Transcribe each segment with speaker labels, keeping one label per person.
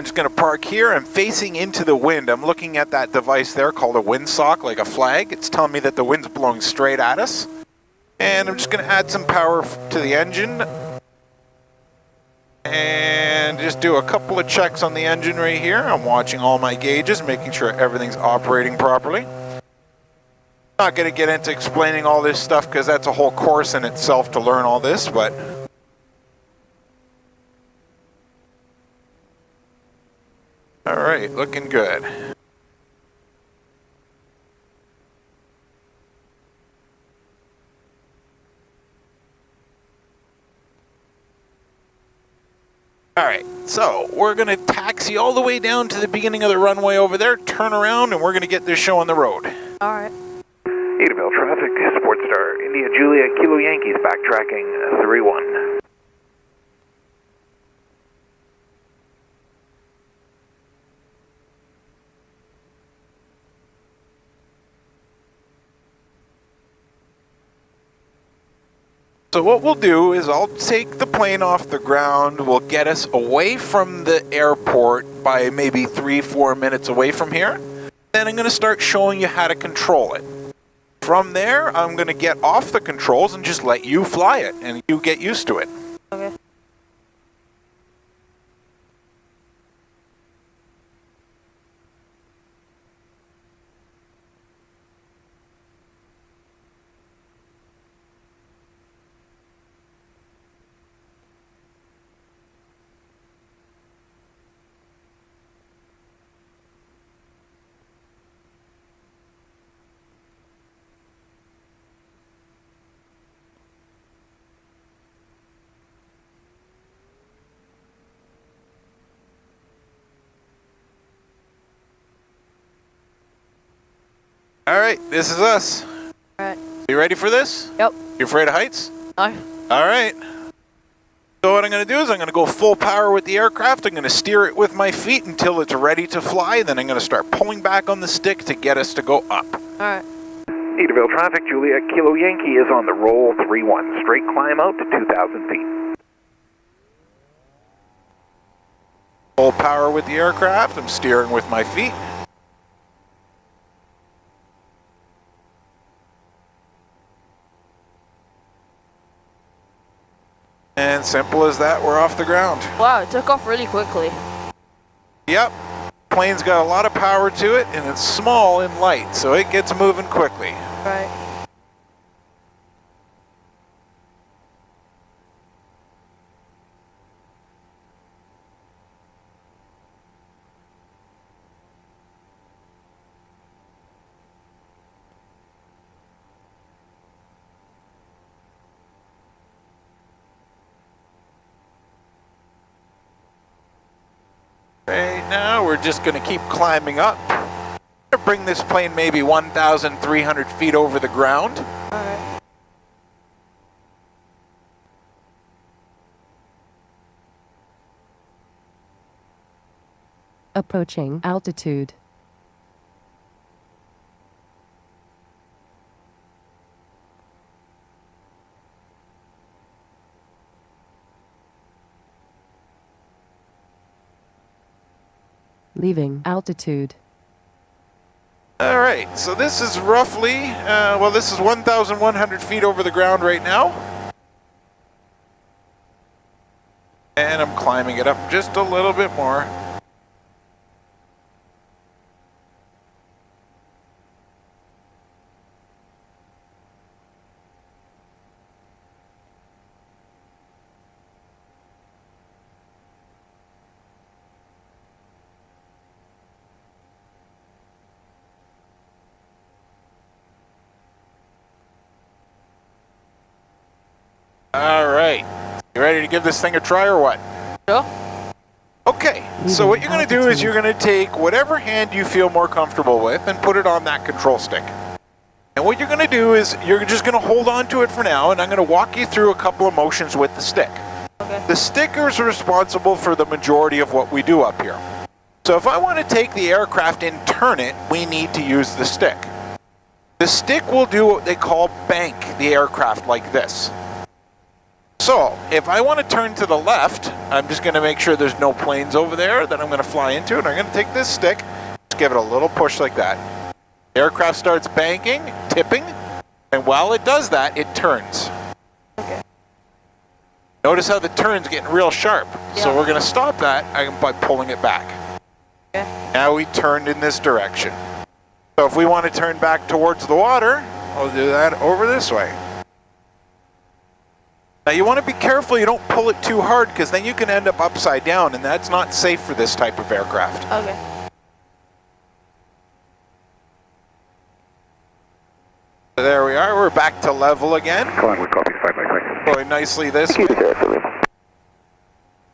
Speaker 1: I'm just going to park here. I'm facing into the wind. I'm looking at that device there called a windsock, like a flag. It's telling me that the wind's blowing straight at us. And I'm just going to add some power to the engine. And just do a couple of checks on the engine right here. I'm watching all my gauges, making sure everything's operating properly. Not going to get into explaining all this stuff because that's a whole course in itself to learn all this, but... Alright, looking good. Alright, so we're going to taxi all the way down to the beginning of the runway over there, turn around, and we're going to get this show on the road.
Speaker 2: Alright.
Speaker 3: Edenvale traffic, SportStar, India Julia, Kilo Yankees, backtracking 3-1.
Speaker 1: So what we'll do is I'll take the plane off the ground. We'll get us away from the airport by maybe 3-4 minutes away from here. Then I'm going to start showing you how to control it. From there, I'm going to get off the controls and just let you fly it, and you get used to it.
Speaker 2: Okay.
Speaker 1: Alright, this is us.
Speaker 2: Alright.
Speaker 1: You ready for this?
Speaker 2: Yep.
Speaker 1: You afraid of heights?
Speaker 2: No.
Speaker 1: Alright. So what I'm going to do is I'm going to go full power with the aircraft. I'm going to steer it with my feet until it's ready to fly. Then I'm going to start pulling back on the stick to get us to go up.
Speaker 2: Alright.
Speaker 3: Edenvale traffic, Julia, Kilo Yankee is on the roll 3-1. Straight climb out to 2,000 feet.
Speaker 1: Full power with the aircraft. I'm steering with my feet. And simple as that, we're off the ground.
Speaker 2: Wow, it took off really quickly.
Speaker 1: Yep. Plane's got a lot of power to it, and it's small and light, so it gets moving quickly.
Speaker 2: Right.
Speaker 1: Right now, we're just going to keep climbing up. Bring this plane maybe 1,300 feet over the ground.
Speaker 2: Alright.
Speaker 4: Approaching altitude. Leaving altitude.
Speaker 1: All right, so this is roughly, well, this is 1,100 feet over the ground right now. And I'm climbing it up just a little bit more. All right, you ready to give this thing a try or what?
Speaker 2: Sure.
Speaker 1: Okay, so what you're going to do is you're going to take whatever hand you feel more comfortable with and put it on that control stick. And what you're going to do is you're just going to hold on to it for now, and I'm going to walk you through a couple of motions with the stick.
Speaker 2: Okay.
Speaker 1: The sticker is responsible for the majority of what we do up here. So if I want to take the aircraft and turn it, we need to use the stick. The stick will do what they call bank the aircraft like this. So, if I want to turn to the left, I'm just going to make sure there's no planes over there that I'm going to fly into, and I'm going to take this stick, just give it a little push like that. The aircraft starts banking, tipping, and while it does that, it turns.
Speaker 2: Okay.
Speaker 1: Notice how the turn's getting real sharp.
Speaker 2: Yeah.
Speaker 1: So we're going to stop that by pulling it back.
Speaker 2: Okay.
Speaker 1: Now we turned in this direction. So if we want to turn back towards the water, we'll do that over this way. Now you want to be careful you don't pull it too hard, because then you can end up upside down, and that's not safe for this type of aircraft.
Speaker 2: Okay.
Speaker 1: So there we are, we're back to level again.
Speaker 3: Collingwood, copy, 5 by 5.
Speaker 1: Going nicely this way.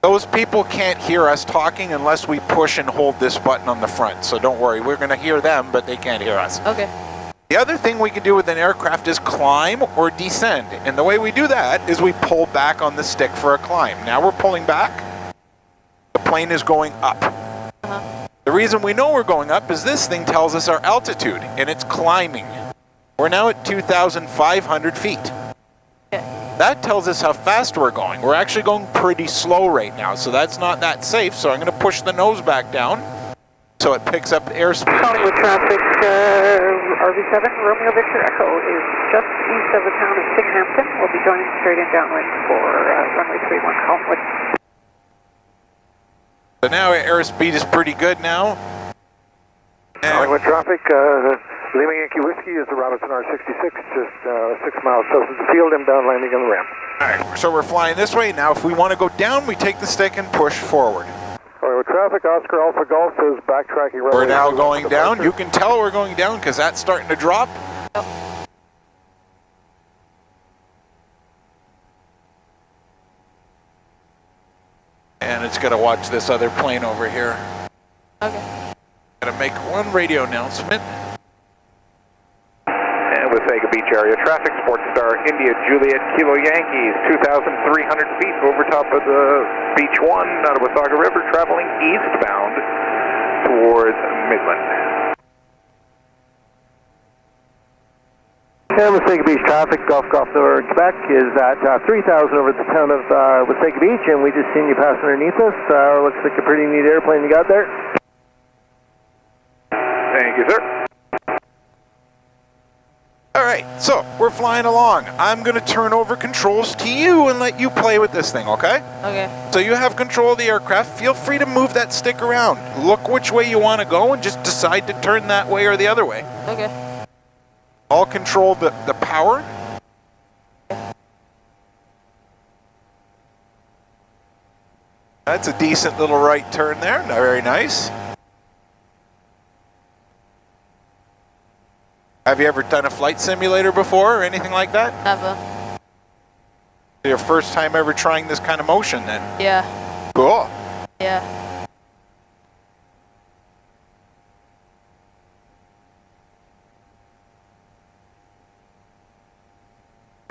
Speaker 1: Those people can't hear us talking unless we push and hold this button on the front, so don't worry, we're going to hear them, but they can't hear us.
Speaker 2: Okay.
Speaker 1: The other thing we can do with an aircraft is climb or descend. And the way we do that is we pull back on the stick for a climb. Now we're pulling back. The plane is going up. The reason we know we're going up is this thing tells us our altitude, and it's climbing. We're now at 2,500 feet.
Speaker 2: Okay.
Speaker 1: That tells us how fast we're going. We're actually going pretty slow right now, so that's not that safe. So I'm going to push the nose back down so it picks up airspeed.
Speaker 5: Collingwood traffic, RV7, Romeo Victor Echo is just east of the town of Binghamton. We'll be joining straight in downwind for runway 31 Collingwood.
Speaker 1: So now our airspeed is pretty good now.
Speaker 3: Collingwood traffic, Lima Yankee Whiskey is the Robinson R66, just 6 miles south of the field and down landing on the ramp.
Speaker 1: Alright, so we're flying this way. Now if we want to go down, we take the stick and push forward.
Speaker 3: Collingwood traffic, Oscar Alpha Golf is backtracking.
Speaker 1: We're now going down. You can tell we're going down because that's starting to drop. And it's going to watch this other plane over here.
Speaker 2: Okay.
Speaker 1: Going to make one radio announcement.
Speaker 3: And Wasaga Beach area traffic, SportStar, India, Juliet, Kilo Yankees, 2,300 feet over top of the Beach 1 out of Wasaga River, traveling eastbound towards Midland. And Wasaga Beach traffic, Golf Nord, Quebec is at 3,000 over the town of Wasaga Beach, and we just seen you pass underneath us. Looks like a pretty neat airplane you got there. Thank you, sir.
Speaker 1: Alright, so we're flying along. I'm going to turn over controls to you and let you play with this thing, okay?
Speaker 2: Okay.
Speaker 1: So you have control of the aircraft. Feel free to move that stick around. Look which way you want to go and just decide to turn that way or the other way.
Speaker 2: Okay.
Speaker 1: I'll control the power. That's a decent little right turn there. Very nice. Have you ever done a flight simulator before or anything like that?
Speaker 2: Never.
Speaker 1: Your first time ever trying this kind of motion then?
Speaker 2: Yeah.
Speaker 1: Cool.
Speaker 2: Yeah.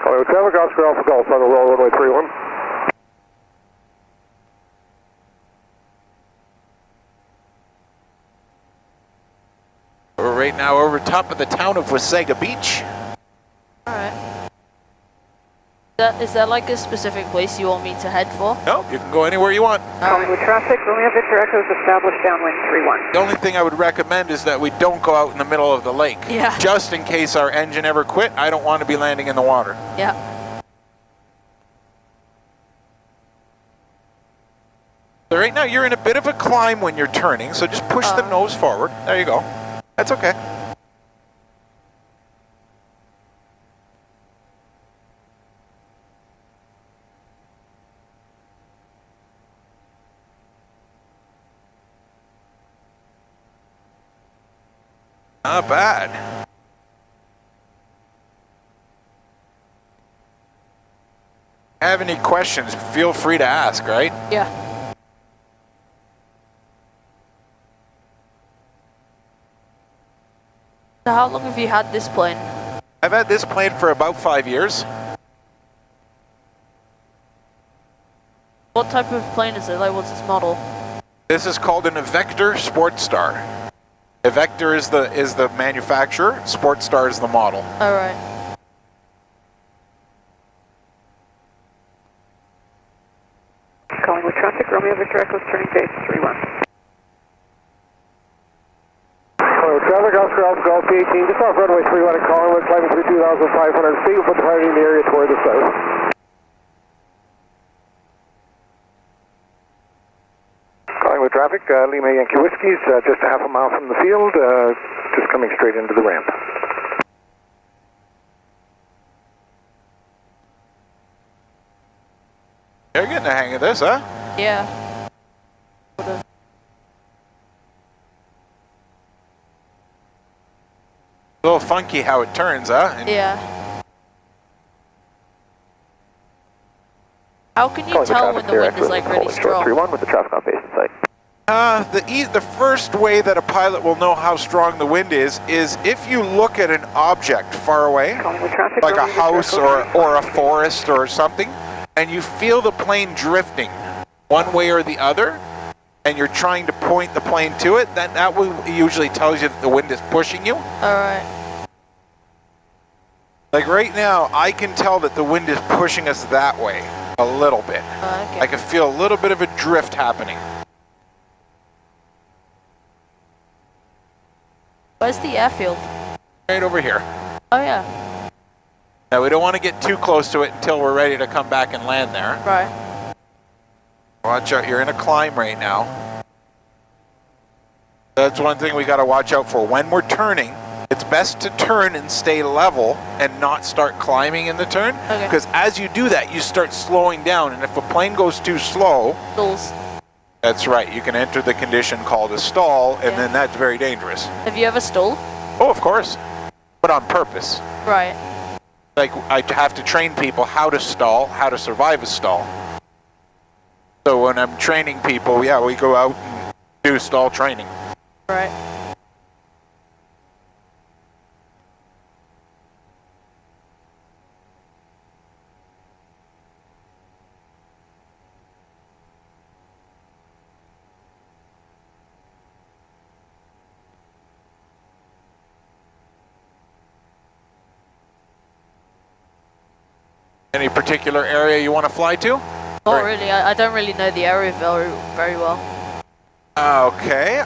Speaker 3: Collingwood traffic, Oscar Alpha Golf on the roll, runway 31.
Speaker 1: We're right now over top of the town of Wasaga Beach.
Speaker 2: Alright. Is that like a specific place you want me to head for?
Speaker 1: No, you can go anywhere you want.
Speaker 5: Collingwood traffic, Romeo Victor Echo is established downwind 31.
Speaker 1: The only thing I would recommend is that we don't go out in the middle of the lake.
Speaker 2: Yeah.
Speaker 1: Just in case our engine ever quit, I don't want to be landing in the water.
Speaker 2: Yeah.
Speaker 1: So right now you're in a bit of a climb when you're turning, so just push the nose forward. There you go. That's okay. Not bad. Have any questions, feel free to ask, right?
Speaker 2: Yeah. So how long have you had this plane?
Speaker 1: I've had this plane for about 5 years.
Speaker 2: What type of plane is it? Like, what's its model?
Speaker 1: This is called an Evektor SportStar. Evektor is the manufacturer, SportStar is the model.
Speaker 2: Alright.
Speaker 5: Romeo Victor Echo is turning base 31.
Speaker 6: Traffic, Oscar Alpha Golf P18, just off runway 31 at Collingwood, climbing through 2,500 feet, we'll put departing the area toward the south. Collingwood traffic, Lima Yankee Whiskies, just a half a mile from the field, just coming straight into the ramp.
Speaker 1: You're getting the hang of this, huh?
Speaker 2: Yeah.
Speaker 1: A little funky how it turns, huh? And
Speaker 2: Yeah. How can you tell when the wind is like really strong?
Speaker 6: 31 with the traffic on base in sight.
Speaker 1: The first way that a pilot will know how strong the wind is if you look at an object far away,
Speaker 5: Collingwood traffic,
Speaker 1: like a
Speaker 5: Romeo Victor
Speaker 1: house
Speaker 5: Echo
Speaker 1: or a forest or something, and you feel the plane drifting one way or the other, and you're trying to point the plane to it, then that usually tells you that the wind is pushing you.
Speaker 2: Alright.
Speaker 1: Like right now, I can tell that the wind is pushing us that way a little bit.
Speaker 2: Okay.
Speaker 1: I can feel a little bit of a drift happening.
Speaker 2: Where's the airfield?
Speaker 1: Right over here.
Speaker 2: Oh yeah.
Speaker 1: Now we don't want to get too close to it until we're ready to come back and land there.
Speaker 2: Right.
Speaker 1: Watch out, you're in a climb right now. That's one thing we got to watch out for. When we're turning, it's best to turn and stay level and not start climbing in the turn.
Speaker 2: Okay.
Speaker 1: Because as you do that, you start slowing down, and if a plane goes too slow,
Speaker 2: Stalls.
Speaker 1: that's right, you can enter the condition called a stall, and
Speaker 2: Yeah.
Speaker 1: then that's very dangerous.
Speaker 2: Have you ever stalled?
Speaker 1: Oh, of course, but on purpose.
Speaker 2: Right.
Speaker 1: Like, I have to train people how to stall, how to survive a stall. So when I'm training people, yeah, we go out and do stall training.
Speaker 2: Right.
Speaker 1: Any particular area you want to fly to?
Speaker 2: Not really. I don't really know the area very well.
Speaker 1: Okay.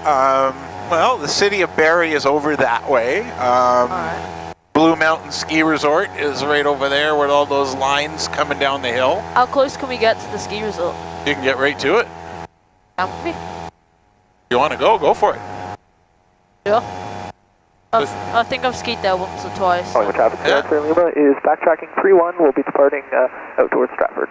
Speaker 1: Well, the city of Barrie is over that way.
Speaker 2: Alright.
Speaker 1: Blue Mountain Ski Resort is right over there with all those lines coming down the hill.
Speaker 2: How close can we get to the ski resort?
Speaker 1: You can get right to it.
Speaker 2: Can we?
Speaker 1: If you want to go for it.
Speaker 2: Yeah. I think I've skied there once or twice.
Speaker 6: Collingwood traffic,
Speaker 1: Yeah.
Speaker 6: Sierra Lima is backtracking 3-1, we'll be departing out towards Stratford.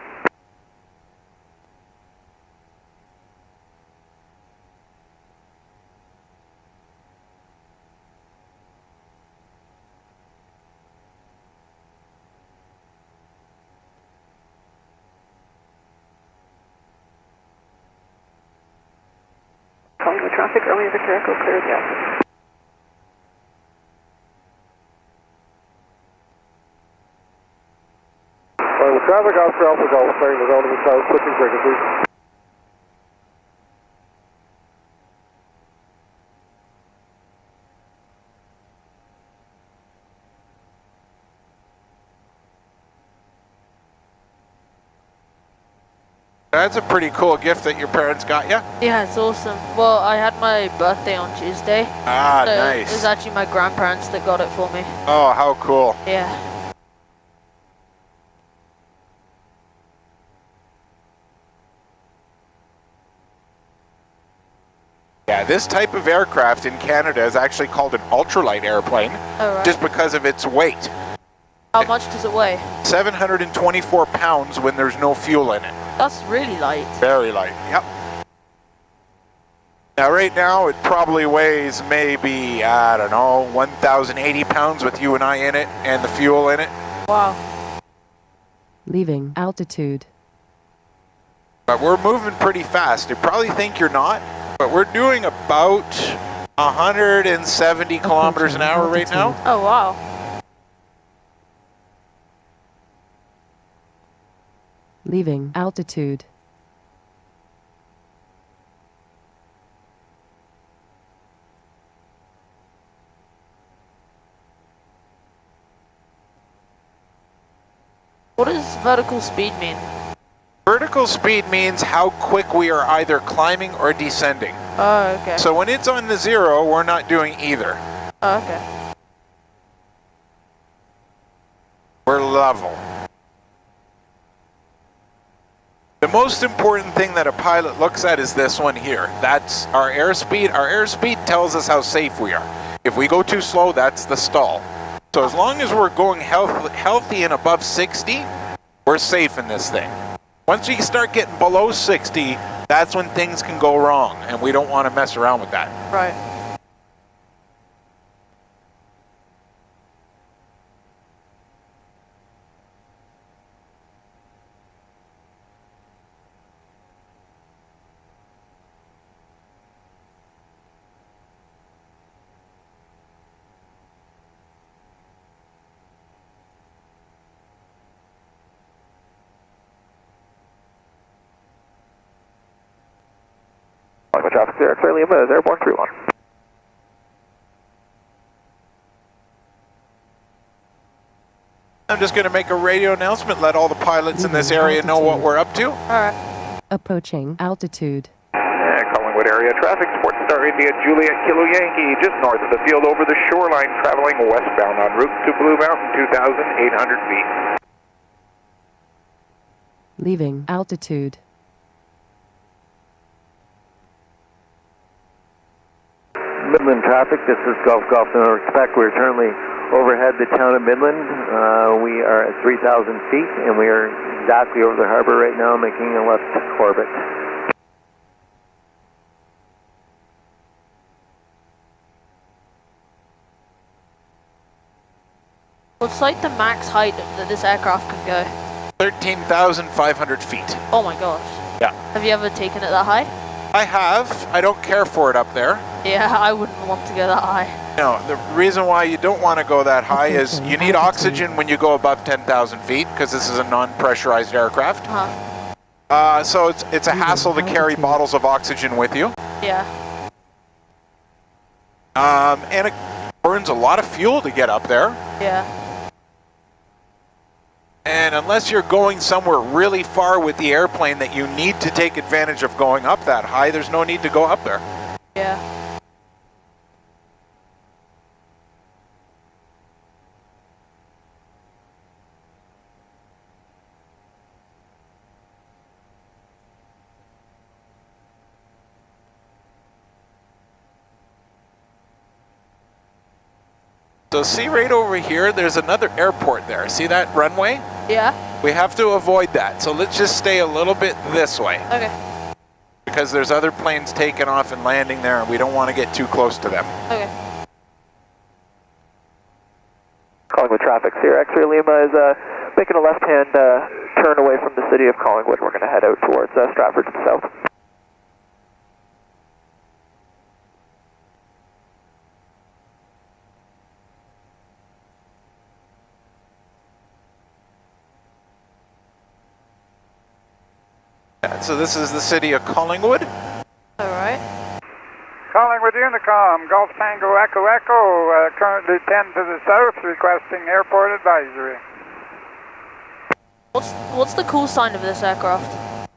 Speaker 5: Collingwood traffic, Romeo Victor Echo clear again.
Speaker 6: Collingwood traffic, Oscar Alpha Golf, clearing the zone to the south, switching frequencies.
Speaker 1: That's a pretty cool gift that your parents got you.
Speaker 2: Yeah, it's awesome. Well, I had my birthday on Tuesday.
Speaker 1: Ah,
Speaker 2: So
Speaker 1: nice.
Speaker 2: It was actually my grandparents that got it for me.
Speaker 1: Oh, how cool.
Speaker 2: Yeah.
Speaker 1: Yeah, this type of aircraft in Canada is actually called an ultralight airplane,
Speaker 2: Alright.
Speaker 1: just because of its weight.
Speaker 2: How much does it weigh?
Speaker 1: 724 pounds when there's no fuel in it.
Speaker 2: That's really light.
Speaker 1: Very light, yep. Now right now it probably weighs maybe, I don't know, 1,080 pounds with you and I in it and the fuel in it.
Speaker 2: Wow.
Speaker 4: Leaving altitude.
Speaker 1: But we're moving pretty fast. You probably think you're not, but we're doing about 170 kilometers an hour right now.
Speaker 2: Oh, wow.
Speaker 4: Leaving altitude.
Speaker 2: What does vertical speed mean?
Speaker 1: Vertical vertical speed means how quick we are either climbing or descending.
Speaker 2: Oh, okay.
Speaker 1: So when it's on the 0, we're not doing either.
Speaker 2: Oh, okay.
Speaker 1: We're level. The most important thing that a pilot looks at is this one here. That's our airspeed. Our airspeed tells us how safe we are. If we go too slow, that's the stall. So as long as we're going healthy and above 60, we're safe in this thing. Once we start getting below 60, that's when things can go wrong, and we don't want to mess around with that.
Speaker 2: Right.
Speaker 3: Traffic there, X-Ray Lima is Airborne 31.
Speaker 1: I'm just going to make a radio announcement, let all the pilots in this area know what we're up to.
Speaker 2: Alright.
Speaker 4: Approaching altitude.
Speaker 3: Collingwood area traffic, SportStar India Juliet Kilo Yankee, just north of the field over the shoreline, traveling westbound en route to Blue Mountain, 2,800 feet.
Speaker 4: Leaving altitude.
Speaker 6: Midland traffic, this is Golf November Quebec. We're currently overhead the town of Midland. We are at 3,000 feet and we are exactly over the harbor right now, making a left orbit.
Speaker 2: What's like the max height that this aircraft can go?
Speaker 1: 13,500 feet.
Speaker 2: Oh my gosh.
Speaker 1: Yeah.
Speaker 2: Have you ever taken it that high?
Speaker 1: I have. I don't care for it up there.
Speaker 2: Yeah, I wouldn't want to go that high.
Speaker 1: No, the reason why you don't want to go that high is you need oxygen when you go above 10,000 feet, because this is a non-pressurized aircraft. So it's a hassle to carry bottles of oxygen with you.
Speaker 2: Yeah.
Speaker 1: And it burns a lot of fuel to get up there.
Speaker 2: Yeah.
Speaker 1: And unless you're going somewhere really far with the airplane that you need to take advantage of going up that high, there's no need to go up there.
Speaker 2: Yeah.
Speaker 1: So see right over here, there's another airport there. See that runway?
Speaker 2: Yeah.
Speaker 1: We have to avoid that. So let's just stay a little bit this way.
Speaker 2: Okay.
Speaker 1: Because there's other planes taking off and landing there and we don't want to get too close to them.
Speaker 2: Okay.
Speaker 3: Collingwood traffic, Sierra X-Ray Lima is making a left-hand turn away from the city of Collingwood. We're going to head out towards Stratford to the south.
Speaker 1: So this is the city of Collingwood.
Speaker 2: Alright.
Speaker 7: Collingwood Unicom, Golf Tango Echo Echo, currently 10 to the south, requesting airport advisory.
Speaker 2: What's the call sign of this aircraft?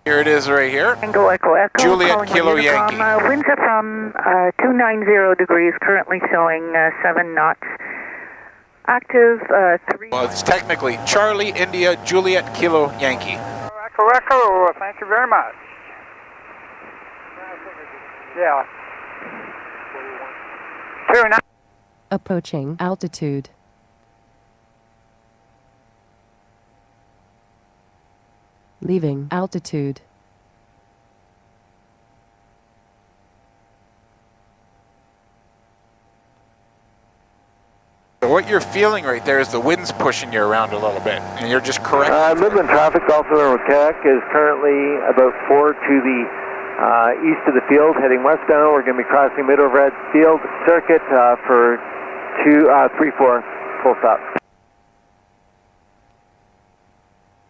Speaker 1: Here it is right here.
Speaker 5: Tango Echo Echo.
Speaker 1: Juliet Kilo Yankee.
Speaker 5: Winds are from 290 degrees, currently showing 7 knots. Active 3.
Speaker 1: Well, it's technically Charlie India Juliet Kilo Yankee.
Speaker 7: Echo Echo, thank you very much. Yeah.
Speaker 4: Approaching altitude. Leaving altitude.
Speaker 1: So what you're feeling right there is the wind's pushing you around a little bit, and you're just correct.
Speaker 6: Midland traffic, Golf November Quebec, is currently about 4 to the east of the field, heading westbound. We're going to be crossing mid-overhead field circuit for 3-4 full stop.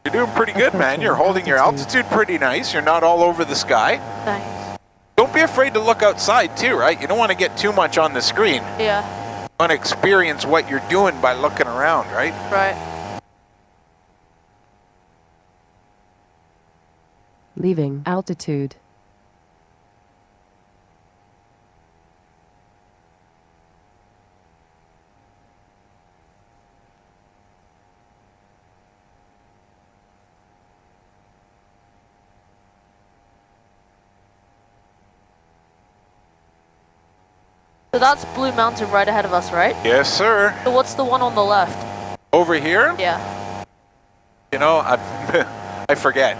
Speaker 1: You're doing pretty good, man. You're holding your altitude pretty nice. You're not all over the sky.
Speaker 2: Nice.
Speaker 1: Don't be afraid to look outside too, right? You don't want to get too much on the screen.
Speaker 2: Yeah.
Speaker 1: You want to experience what you're doing by looking around, right?
Speaker 2: Right.
Speaker 4: Leaving altitude.
Speaker 2: So that's Blue Mountain right ahead of us, right?
Speaker 1: Yes, sir.
Speaker 2: So what's the one on the left?
Speaker 1: Over here?
Speaker 2: Yeah.
Speaker 1: You know, I forget.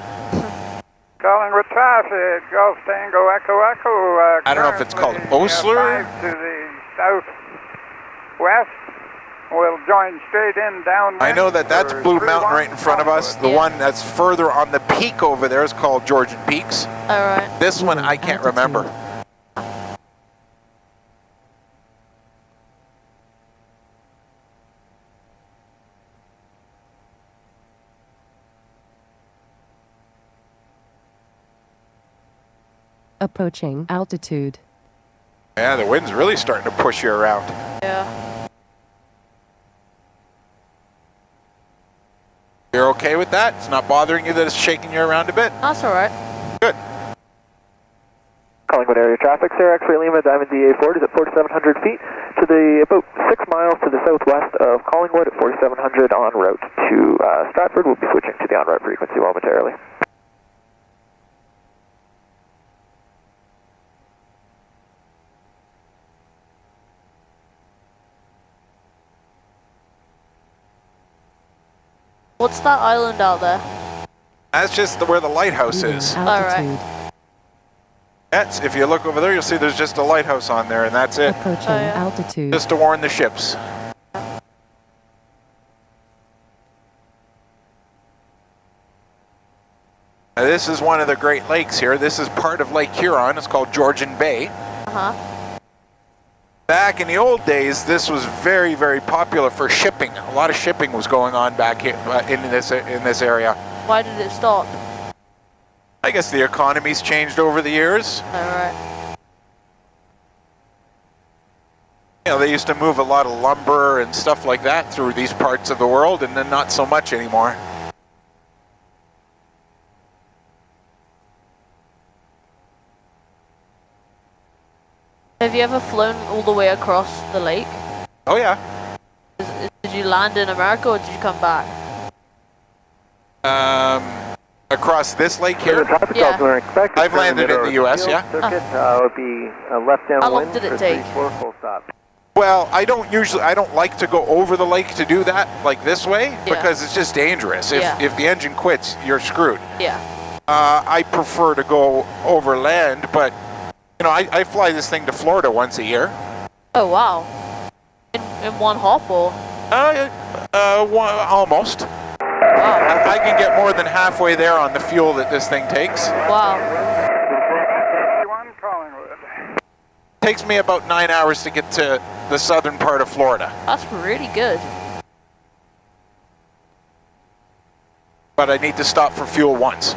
Speaker 7: Calling with traffic, Golf Tango Echo Echo.
Speaker 1: I don't know if it's called Osler.
Speaker 7: 5 to the southwest. We'll join straight in downwind.
Speaker 1: I know that's
Speaker 7: for
Speaker 1: Blue Mountain right in front of us. The
Speaker 2: Yeah.
Speaker 1: one that's further on the peak over there is called Georgian Peaks.
Speaker 2: Alright.
Speaker 1: This one I can't remember.
Speaker 4: Approaching altitude.
Speaker 1: Yeah, the wind's really starting to push you around.
Speaker 2: Yeah.
Speaker 1: You're okay with that? It's not bothering you that it's shaking you around a bit?
Speaker 2: That's alright.
Speaker 1: Good.
Speaker 6: Collingwood area traffic, Sarah X-ray Lima, Diamond DA4 is at 4,700 feet to the about 6 miles to the southwest of Collingwood at 4,700 en route to Stratford. We'll be switching to the en route frequency momentarily.
Speaker 2: What's that island out there?
Speaker 1: That's just where the lighthouse
Speaker 4: Leaving
Speaker 1: is.
Speaker 4: altitude.
Speaker 1: That's, if you look over there, you'll see there's just a lighthouse on there, and that's it.
Speaker 4: Approaching
Speaker 2: Oh, yeah.
Speaker 4: altitude.
Speaker 1: Just to warn the ships. Now, this is one of the Great Lakes here. This is part of Lake Huron. It's called Georgian Bay.
Speaker 2: Uh-huh.
Speaker 1: Back in the old days, this was very, very popular for shipping. A lot of shipping was going on back here in this area.
Speaker 2: Why did it stop?
Speaker 1: I guess the economy's changed over the years.
Speaker 2: Alright.
Speaker 1: You know, they used to move a lot of lumber and stuff like that through these parts of the world, and then not so much anymore.
Speaker 2: Have you ever flown all the way across the lake?
Speaker 1: Oh yeah.
Speaker 2: Did you land in America or did you come back?
Speaker 1: Across this lake
Speaker 6: The
Speaker 1: here.
Speaker 6: traffic
Speaker 2: Yeah.
Speaker 6: calls are expected.
Speaker 1: I've landed in the US, yeah.
Speaker 6: Circuit would be left
Speaker 2: How long
Speaker 6: downwind
Speaker 2: did it
Speaker 6: for
Speaker 2: take?
Speaker 6: 3-4 full stop.
Speaker 1: Well, I don't like to go over the lake to do that, like this way, because it's just dangerous. If the engine quits, you're screwed.
Speaker 2: Yeah.
Speaker 1: I prefer to go over land, but, you know, I fly this thing to Florida once a year.
Speaker 2: Oh wow. In one hop or?
Speaker 1: Almost.
Speaker 2: Wow.
Speaker 1: I can get more than halfway there on the fuel that this thing takes.
Speaker 2: Wow.
Speaker 7: 51 Collingwood.
Speaker 1: Takes me about 9 hours to get to the southern part of Florida.
Speaker 2: That's really good.
Speaker 1: But I need to stop for fuel once.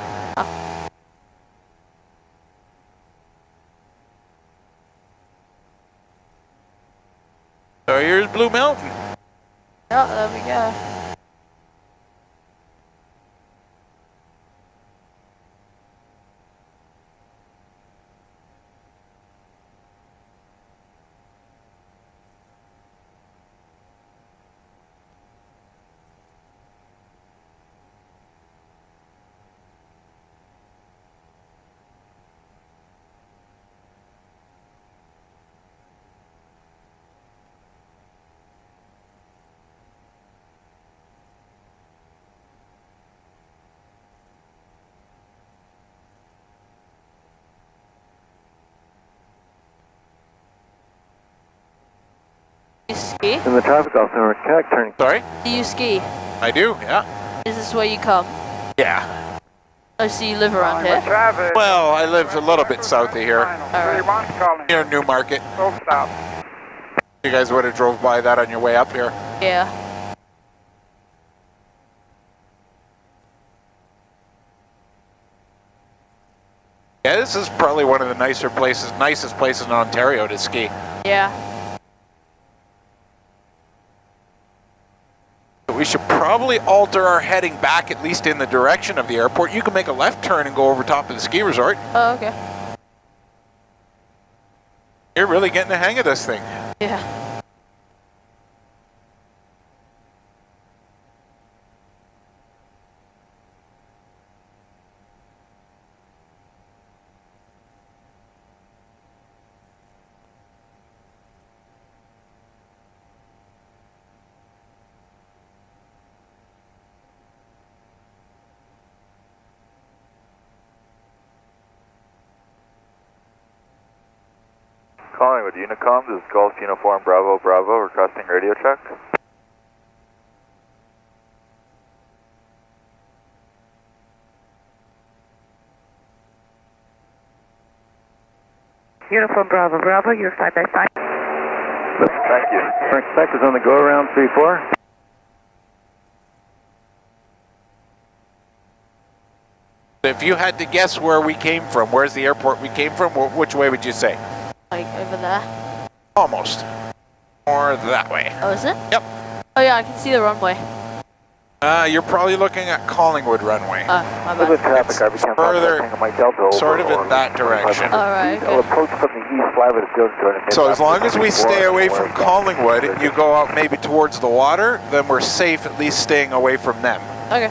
Speaker 1: So here's Blue Mountain.
Speaker 2: Yeah, there we go. You ski?
Speaker 6: In the traffic calls are turning.
Speaker 1: Sorry?
Speaker 2: Do you ski?
Speaker 1: I do, yeah.
Speaker 2: Is this where you come?
Speaker 1: Yeah.
Speaker 2: Oh, so you live around
Speaker 7: Collingwood
Speaker 2: here?
Speaker 7: traffic.
Speaker 1: Well, I live a little bit south of here,
Speaker 2: Alright.
Speaker 7: 31 Collingwood.
Speaker 1: near Newmarket.
Speaker 7: Full stop.
Speaker 1: You guys would have drove by that on your way up here.
Speaker 2: Yeah.
Speaker 1: Yeah, this is probably one of the nicest places in Ontario to ski.
Speaker 2: Yeah.
Speaker 1: We should probably probably alter our heading back, at least in the direction of the airport. You can make a left turn and go over top of the ski resort.
Speaker 2: Oh, okay.
Speaker 1: You're really getting the hang of this thing.
Speaker 2: Yeah.
Speaker 8: Calling with Unicom, this is Golf Uniform Bravo Bravo, requesting radio check.
Speaker 5: Uniform Bravo Bravo, you're 5 by 5.
Speaker 8: Thank you.
Speaker 6: Our spec is on the go around 3-4.
Speaker 1: If you had to guess where we came from, where's the airport we came from, which way would you say?
Speaker 2: Like over there.
Speaker 1: Almost. Or that way.
Speaker 2: Oh, is it?
Speaker 1: Yep.
Speaker 2: Oh yeah, I can see the runway.
Speaker 1: You're probably looking at Collingwood runway.
Speaker 2: Oh, my bad.
Speaker 6: traffic,
Speaker 1: It's further, sort of in that direction.
Speaker 2: Alright,
Speaker 6: I'll
Speaker 2: okay.
Speaker 6: approach from the east, fly with the field joint.
Speaker 1: So as long as we stay away from Collingwood, you go out maybe towards the water, then we're safe at least staying away from them.
Speaker 2: Okay.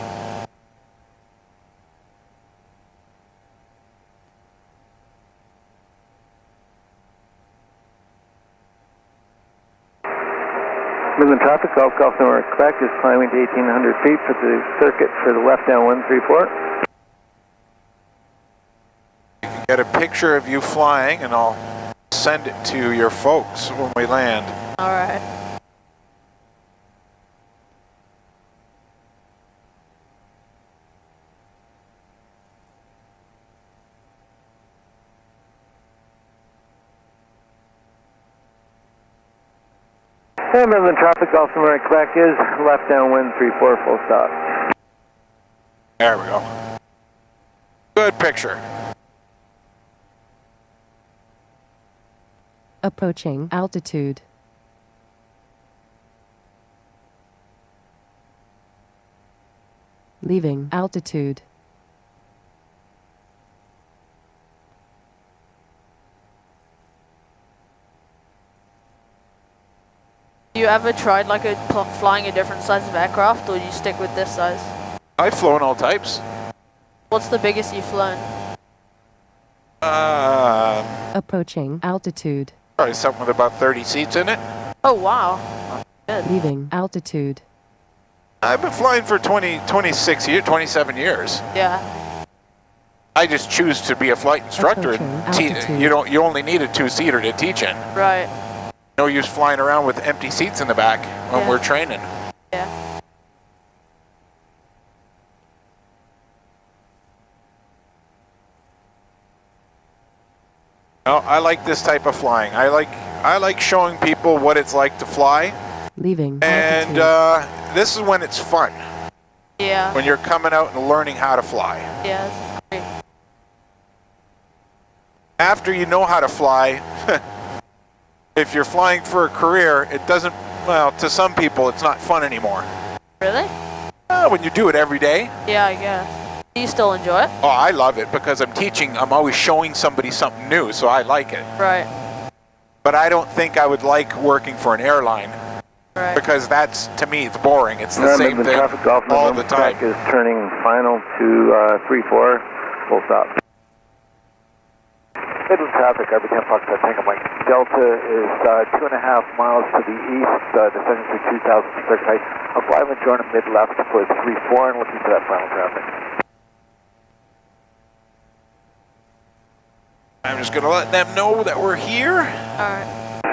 Speaker 6: Moving traffic, Golf Number Quebec is climbing to 1,800 feet for the circuit for the left down 134.
Speaker 1: Get a picture of you flying and I'll send it to your folks when we land.
Speaker 2: Alright.
Speaker 6: And moving traffic, Golf Number Quebec is left down 134, full stop.
Speaker 1: There we go. Good picture.
Speaker 4: Approaching altitude. Leaving altitude.
Speaker 2: You ever tried like flying a different size of aircraft, or do you stick with this size?
Speaker 1: I've flown all types.
Speaker 2: What's the biggest you've flown?
Speaker 4: Approaching altitude.
Speaker 1: Probably something with about 30 seats in it.
Speaker 2: Oh wow. Good.
Speaker 4: Leaving altitude.
Speaker 1: I've been flying for 27 years.
Speaker 2: Yeah.
Speaker 1: I just choose to be a flight instructor.
Speaker 4: Approaching altitude.
Speaker 1: You only need a two-seater to teach in.
Speaker 2: Right.
Speaker 1: No use flying around with empty seats in the back when
Speaker 2: Yeah.
Speaker 1: we're training.
Speaker 2: Yeah.
Speaker 1: No, I like this type of flying. I like showing people what it's like to fly.
Speaker 4: Leaving
Speaker 1: And
Speaker 4: altitude.
Speaker 1: this is when it's fun.
Speaker 2: Yeah.
Speaker 1: When you're coming out and learning how to fly.
Speaker 2: Yeah. That's great.
Speaker 1: After you know how to fly, if you're flying for a career, it doesn't, well, to some people, it's not fun anymore.
Speaker 2: Really?
Speaker 1: When you do it every day.
Speaker 2: Yeah, I guess. Do you still enjoy it?
Speaker 1: Oh, I love it because I'm teaching, I'm always showing somebody something new, so I like it.
Speaker 2: Right.
Speaker 1: But I don't think I would like working for an airline
Speaker 2: Right.
Speaker 1: because that's, to me, it's boring. It's the same thing all the time.
Speaker 6: Is turning final to 3-4, full stop. Midland traffic, RB 10 Foxtrot Tango Mike. Delta is 2.5 miles to the east, descending through 2,000 circuit height. I'll fly and join him mid-left for 3-4 and looking for that final traffic.
Speaker 1: I'm just going to let them know that we're here.
Speaker 2: Alright.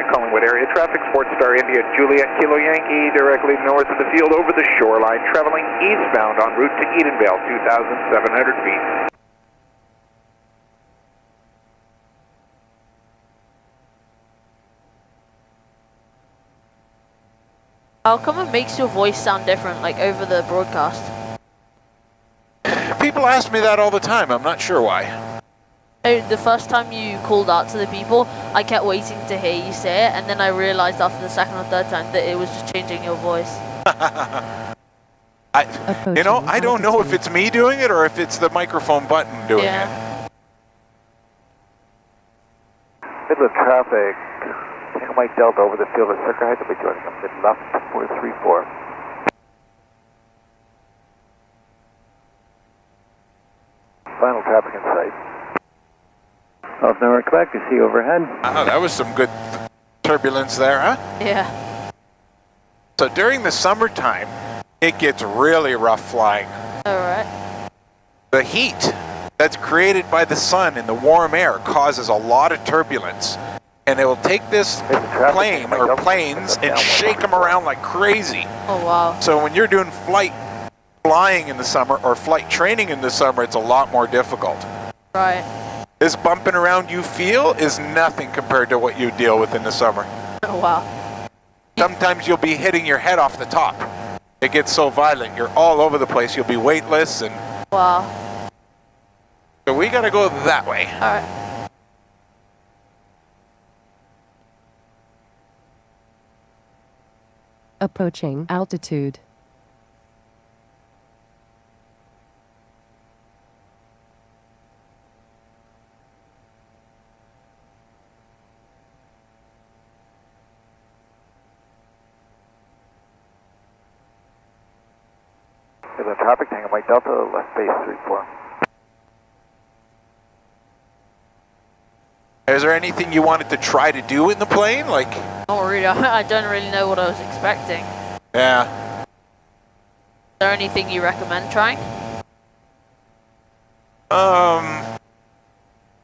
Speaker 3: Collingwood area traffic, SportStar India Juliet Kilo Yankee, directly north of the field over the shoreline, traveling eastbound en route to Edenvale, 2,700 feet.
Speaker 2: How come it makes your voice sound different, like over the broadcast?
Speaker 1: People ask me that all the time. I'm not sure why.
Speaker 2: The first time you called out to the people, I kept waiting to hear you say it, and then I realized after the second or third time that it was just changing your voice.
Speaker 1: You know, I don't know if it's me doing it or if it's the microphone button doing it.
Speaker 6: Middle of traffic. Tango Mike Delta over the field at Circle Heights. I'll be joining them mid left 434. Final traffic in sight. Off Number Quebec, you see overhead.
Speaker 1: Oh, that was some good turbulence there, huh?
Speaker 2: Yeah.
Speaker 1: So during the summertime, it gets really rough flying.
Speaker 2: Alright.
Speaker 1: The heat that's created by the sun and the warm air causes a lot of turbulence. And it will take this plane or planes and shake them around like crazy.
Speaker 2: Oh, wow.
Speaker 1: So when you're doing flying in the summer or flight training in the summer, it's a lot more difficult.
Speaker 2: Right.
Speaker 1: This bumping around you feel is nothing compared to what you deal with in the summer.
Speaker 2: Oh, wow.
Speaker 1: Sometimes you'll be hitting your head off the top. It gets so violent, you're all over the place. You'll be weightless and...
Speaker 2: Wow.
Speaker 1: So we gotta go that way.
Speaker 2: Alright.
Speaker 4: Approaching altitude.
Speaker 6: Middle of traffic, Tango Mike Delta, left base 34.
Speaker 1: Is there anything you wanted to try to do in the plane? Like...
Speaker 2: Not really. I don't really know what I was expecting.
Speaker 1: Yeah.
Speaker 2: Is there anything you recommend trying?
Speaker 1: Well,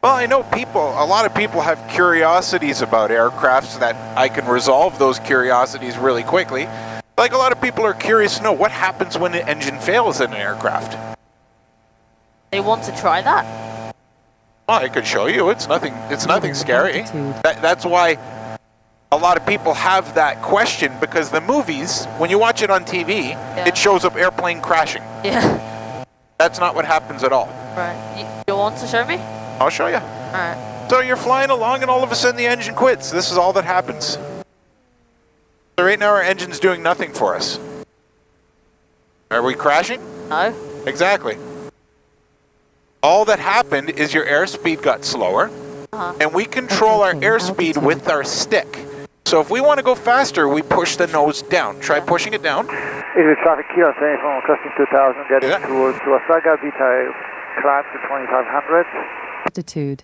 Speaker 1: I know a lot of people have curiosities about aircrafts that I can resolve those curiosities really quickly. Like a lot of people are curious to know what happens when an engine fails in an aircraft.
Speaker 2: They want to try that?
Speaker 1: Well, I could show you. It's nothing scary. That's why a lot of people have that question, because the movies, when you watch it on TV, it shows up airplane crashing.
Speaker 2: Yeah.
Speaker 1: That's not what happens at all.
Speaker 2: Right. You want to show me?
Speaker 1: I'll show you.
Speaker 2: Alright.
Speaker 1: So you're flying along and all of a sudden the engine quits. This is all that happens. So right now our engine's doing nothing for us. Are we crashing?
Speaker 2: No.
Speaker 1: Exactly. All that happened is your airspeed got slower, and we control our airspeed with our stick. So if we want to go faster, we push the nose down. Try pushing it down.
Speaker 6: Is traffic here, from cresting 2000, getting towards Wasaga Beach, climb to 2500.
Speaker 4: Altitude.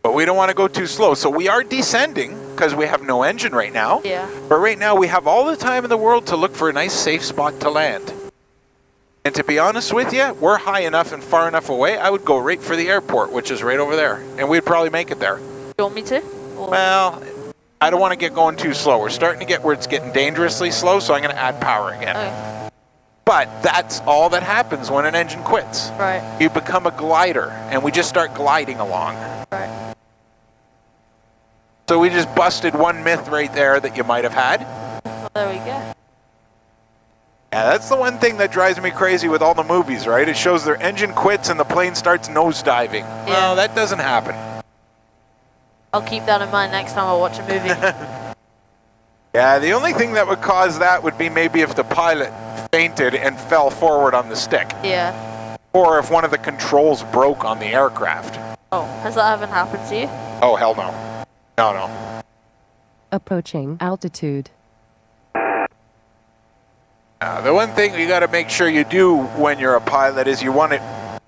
Speaker 1: But we don't want to go too slow. So we are descending because we have no engine right now.
Speaker 2: Yeah.
Speaker 1: But right now we have all the time in the world to look for a nice safe spot to land. And to be honest with you, we're high enough and far enough away, I would go right for the airport, which is right over there. And we'd probably make it there.
Speaker 2: You want me to? Or?
Speaker 1: Well, I don't want to get going too slow. We're starting to get where it's getting dangerously slow, so I'm going to add power again.
Speaker 2: Okay.
Speaker 1: But that's all that happens when an engine quits.
Speaker 2: Right.
Speaker 1: You become a glider, and we just start gliding along.
Speaker 2: Right.
Speaker 1: So we just busted one myth right there that you might have had.
Speaker 2: Well, there we go.
Speaker 1: Yeah, that's the one thing that drives me crazy with all the movies, right? It shows their engine quits and the plane starts nosediving.
Speaker 2: Yeah.
Speaker 1: Well, that doesn't happen.
Speaker 2: I'll keep that in mind next time I watch a movie.
Speaker 1: Yeah, the only thing that would cause that would be maybe if the pilot fainted and fell forward on the stick.
Speaker 2: Yeah.
Speaker 1: Or if one of the controls broke on the aircraft.
Speaker 2: Oh, has that ever happened to you?
Speaker 1: Oh, hell no. No.
Speaker 4: Approaching altitude.
Speaker 1: The one thing you got to make sure you do when you're a pilot is you want to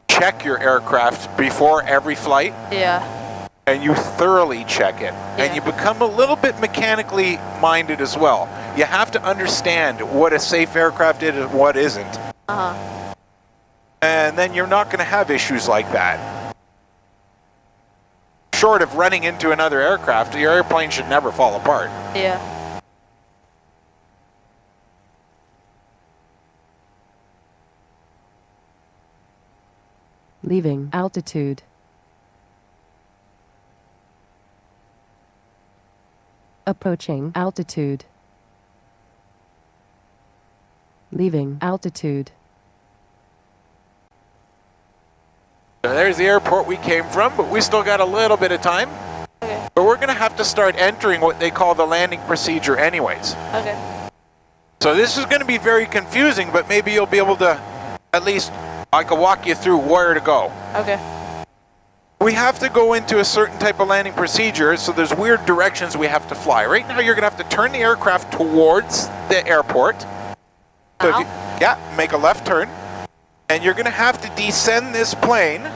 Speaker 1: check your aircraft before every flight.
Speaker 2: Yeah.
Speaker 1: And you thoroughly check it.
Speaker 2: Yeah.
Speaker 1: And you become a little bit mechanically minded as well. You have to understand what a safe aircraft is and what isn't.
Speaker 2: Uh-huh.
Speaker 1: And then you're not going to have issues like that. Short of running into another aircraft, your airplane should never fall apart.
Speaker 2: Yeah.
Speaker 4: Leaving altitude. Approaching altitude. Leaving altitude.
Speaker 1: So there's the airport we came from, but we still got a little bit of time.
Speaker 2: Okay.
Speaker 1: But we're going to have to start entering what they call the landing procedure anyways.
Speaker 2: Okay.
Speaker 1: So this is going to be very confusing, but maybe you'll be able to, at least I can walk you through where to go.
Speaker 2: Okay.
Speaker 1: We have to go into a certain type of landing procedure, so there's weird directions we have to fly. Right now you're going to have to turn the aircraft towards the airport. So if you, yeah, make a left turn. And you're going to have to descend this plane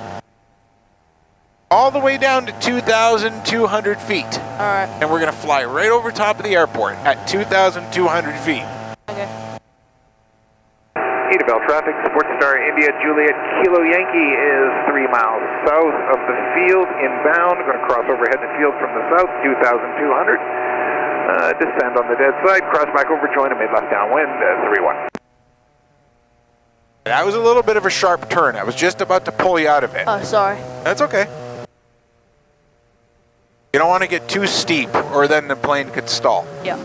Speaker 1: all the way down to 2,200 feet.
Speaker 2: Alright.
Speaker 1: And we're going to fly right over top of the airport at 2,200 feet.
Speaker 2: Okay.
Speaker 3: Edenvale traffic, SportStar India Juliet Kilo Yankee is 3 miles south of the field, inbound. Going to cross overhead the field from the south, 2,200. Descend on the dead side, cross back over, join a mid-left downwind, 3-1.
Speaker 1: That was a little bit of a sharp turn. I was just about to pull you out of it.
Speaker 2: Oh, sorry.
Speaker 1: That's okay. You don't want to get too steep, or then the plane could stall.
Speaker 2: Yeah.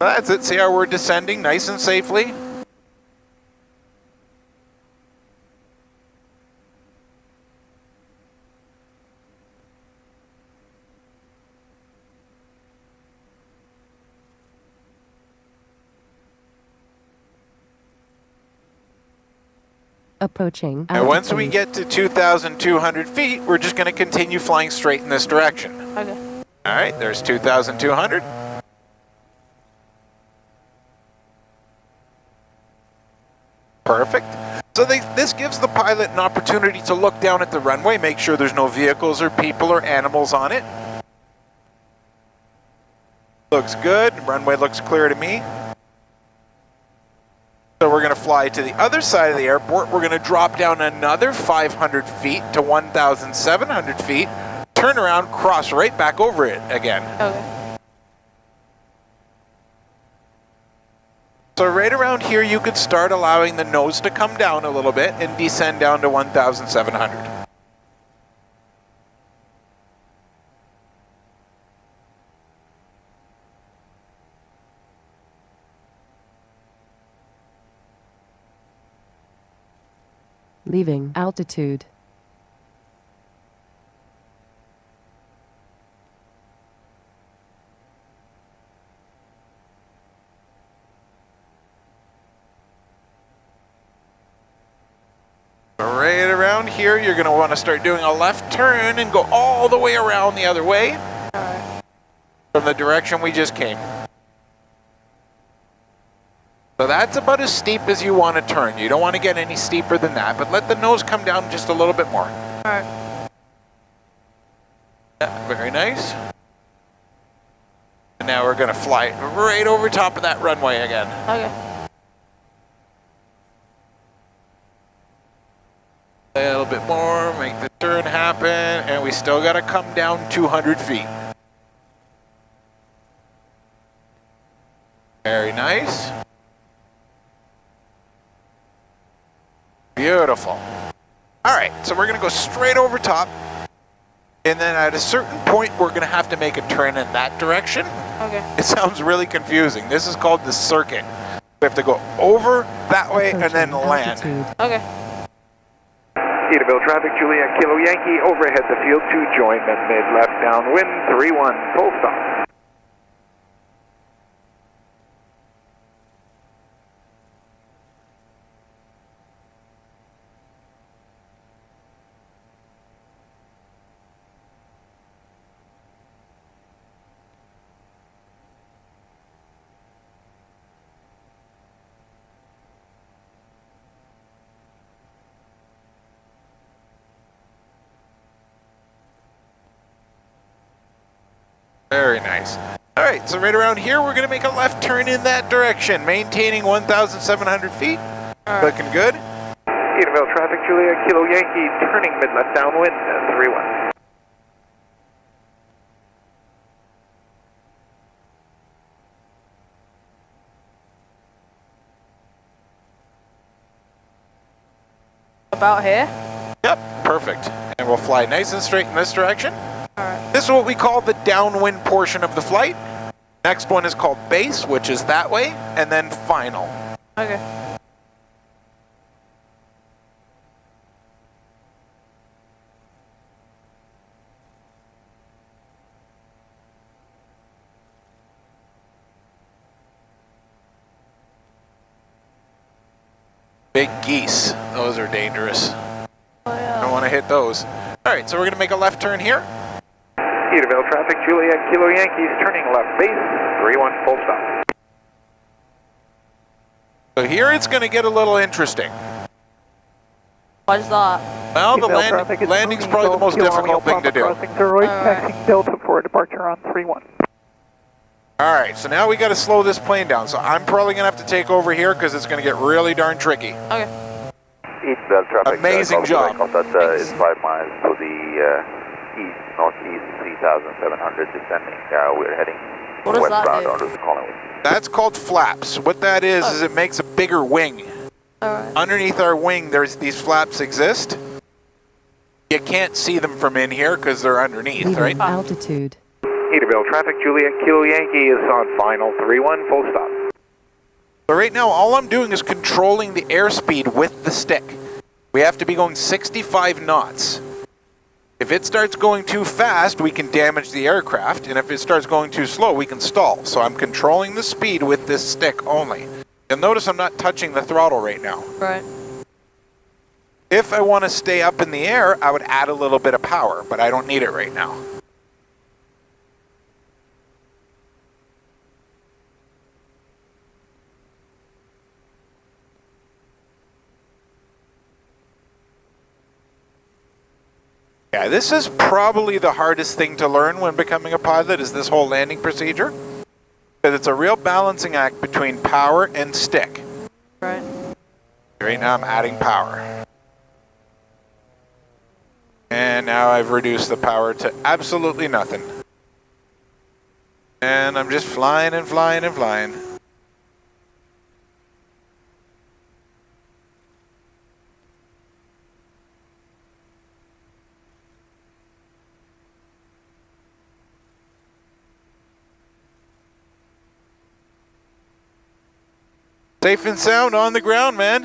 Speaker 1: That's it. See how we're descending nice and safely?
Speaker 4: Approaching altitude.
Speaker 1: And once we get to 2,200 feet, we're just going to continue flying straight in this direction.
Speaker 2: Okay.
Speaker 1: All right, there's 2,200. Perfect. So this gives the pilot an opportunity to look down at the runway, make sure there's no vehicles or people or animals on it. Looks good. Runway looks clear to me. So we're going to fly to the other side of the airport. We're going to drop down another 500 feet to 1,700 feet, turn around, cross right back over it again.
Speaker 2: Okay.
Speaker 1: So right around here, you could start allowing the nose to come down a little bit and descend down to 1,700.
Speaker 4: Leaving altitude.
Speaker 1: Right around here, you're going to want to start doing a left turn and go all the way around the other way from the direction we just came. So that's about as steep as you want to turn. You don't want to get any steeper than that, but let the nose come down just a little bit more.
Speaker 2: Alright.
Speaker 1: Yeah, very nice. And now we're going to fly right over top of that runway again.
Speaker 2: Okay.
Speaker 1: A little bit more, make the turn happen, and we still got to come down 200 feet. Very nice. Beautiful. All right, so we're going to go straight over top, and then at a certain point, we're going to have to make a turn in that direction.
Speaker 2: Okay.
Speaker 1: It sounds really confusing. This is called the circuit. We have to go over that way and then land.
Speaker 4: Altitude.
Speaker 2: Okay.
Speaker 3: Edenvale traffic, Juliet Kilo Yankee, overhead the field to join the mid-left downwind, 3-1, full stop.
Speaker 1: Very nice. All right, so right around here, we're going to make a left turn in that direction, maintaining 1,700 feet. Looking good.
Speaker 3: Edenvale traffic, Juliet Kilo Yankee, turning mid-left downwind, 3-1.
Speaker 2: About here?
Speaker 1: Yep, perfect. And we'll fly nice and straight in this direction.
Speaker 2: Alright.
Speaker 1: This is what we call the downwind portion of the flight. Next one is called base, which is that way, and then final.
Speaker 2: Okay.
Speaker 1: Big geese. Those are dangerous.
Speaker 2: Oh, yeah.
Speaker 1: Don't want to hit those. Alright, so we're going to make a left turn here.
Speaker 3: Edenvale traffic, Juliet Kilo Yankees, turning left base, 3-1 full stop.
Speaker 1: So here it's going to get a little interesting.
Speaker 2: Why is that?
Speaker 1: Well, the landing's probably the most difficult thing to do.
Speaker 5: Crossing Zeroid, taxiing Delta for departure on 3-1.
Speaker 1: Alright, so now we got to slow this plane down. So I'm probably going to have to take over here because it's going to get really darn tricky.
Speaker 2: Okay.
Speaker 8: Eastbound traffic.
Speaker 1: Amazing job.
Speaker 8: That is 5 miles to the east, northeast, 3,700 descending. We're heading
Speaker 2: What does that
Speaker 8: westbound
Speaker 2: do?
Speaker 8: onto the Collingwood.
Speaker 1: That's called flaps. What that is it makes a bigger wing.
Speaker 2: Alright.
Speaker 1: Underneath our wing, there's these flaps exist. You can't see them from in here because they're underneath,
Speaker 4: Leaving
Speaker 1: right?
Speaker 4: altitude.
Speaker 3: Edenvale traffic, Juliet Kilo Yankee is on final 3-1 full stop.
Speaker 1: So right now, all I'm doing is controlling the airspeed with the stick. We have to be going 65 knots. If it starts going too fast, we can damage the aircraft, and if it starts going too slow, we can stall. So I'm controlling the speed with this stick only. You'll notice I'm not touching the throttle right now.
Speaker 2: Right.
Speaker 1: If I want to stay up in the air, I would add a little bit of power, but I don't need it right now. Yeah, this is probably the hardest thing to learn when becoming a pilot, is this whole landing procedure. Because it's a real balancing act between power and stick.
Speaker 2: Right.
Speaker 1: Right now I'm adding power. And now I've reduced the power to absolutely nothing. And I'm just flying and flying and flying. Safe and sound on the ground, man.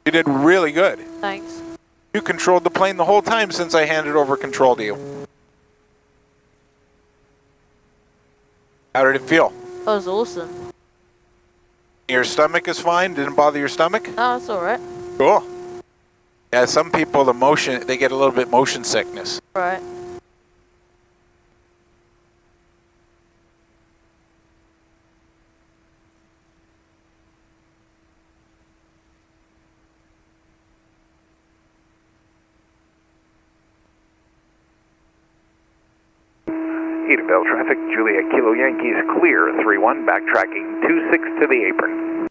Speaker 1: You did really good.
Speaker 2: Thanks.
Speaker 1: You controlled the plane the whole time since I handed over control to you. How did it feel?
Speaker 2: That was awesome.
Speaker 1: Your stomach is fine? Didn't bother your stomach?
Speaker 2: No, that's alright.
Speaker 1: Cool. Yeah, some people, they get a little bit motion sickness.
Speaker 2: Right.
Speaker 3: Edenvale traffic, Juliet Kilo Yankees clear, 3-1, backtracking 26 to the apron.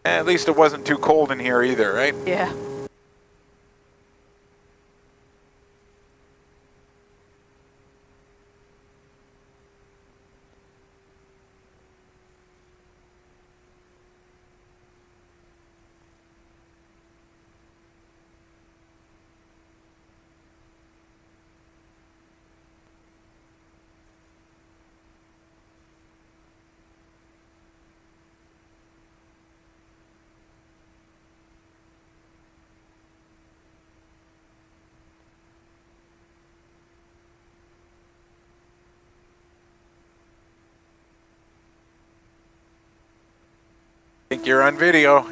Speaker 1: At least it wasn't too cold in here either, right?
Speaker 2: Yeah.
Speaker 1: I think you're on video.